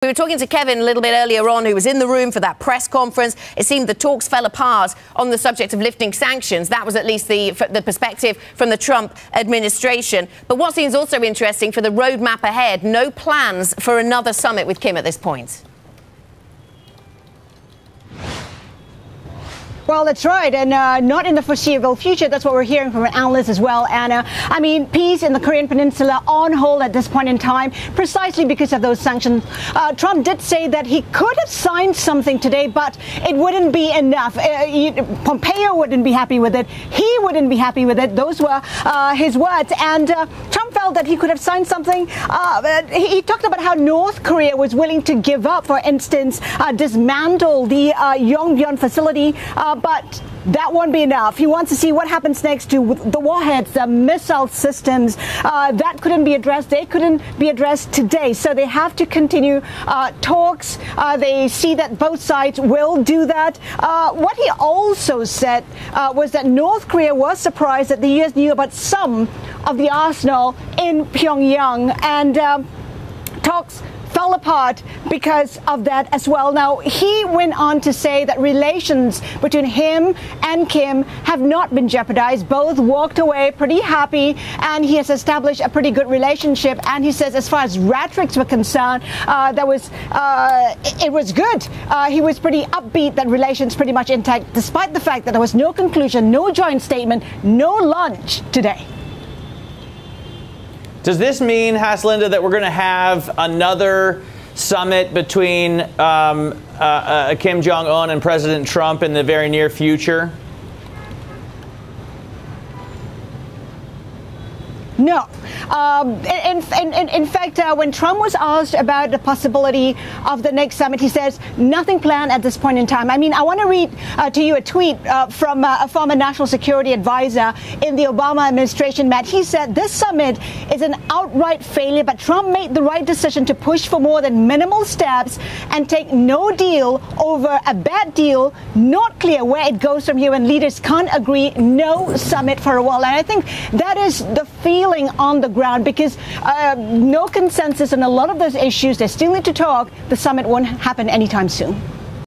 We were talking to Kevin a little bit earlier on, who was in the room for that press conference. It seemed the talks fell apart on the subject of lifting sanctions. That was at least the perspective from the Trump administration. But what seems also interesting for the roadmap ahead, no plans for another summit with Kim at this point. Well, that's right, and not in the foreseeable future. That's what we're hearing from analysts as well, Anna. I mean, peace in the Korean Peninsula on hold at this point in time, precisely because of those sanctions. Trump did say that he could have signed something today, but it wouldn't be enough. Pompeo wouldn't be happy with it. He wouldn't be happy with it. Those were his words. And Trump felt that he could have signed something. He talked about how North Korea was willing to give up, for instance, dismantle the Yongbyon facility. But that won't be enough. He wants to see what happens next to the warheads, the missile systems. That couldn't be addressed. They couldn't be addressed today. So they have to continue talks. They see that both sides will do that. What he also said was that North Korea was surprised that the U.S. knew about some of the arsenal in Pyongyang. And talks fell apart because of that as well. Now, he went on to say that relations between him and Kim have not been jeopardized. Both walked away pretty happy, and he has established a pretty good relationship. And he says, as far as rhetorics were concerned, it was good. He was pretty upbeat that relations pretty much intact, despite the fact that there was no conclusion, no joint statement, no lunch today. Does this mean, Haslinda, that we're going to have another summit between Kim Jong Un and President Trump in the very near future? No. In fact, when Trump was asked about the possibility of the next summit, he says nothing planned at this point in time. I mean, I want to read to you a tweet from a former national security advisor in the Obama administration, Matt. He said this summit is an outright failure, but Trump made the right decision to push for more than minimal steps and take no deal over a bad deal. Not clear where it goes from here, and leaders can't agree. No summit for a while. And I think that is the feeling on the ground, because no consensus on a lot of those issues. They still need to talk. The summit won't happen anytime soon.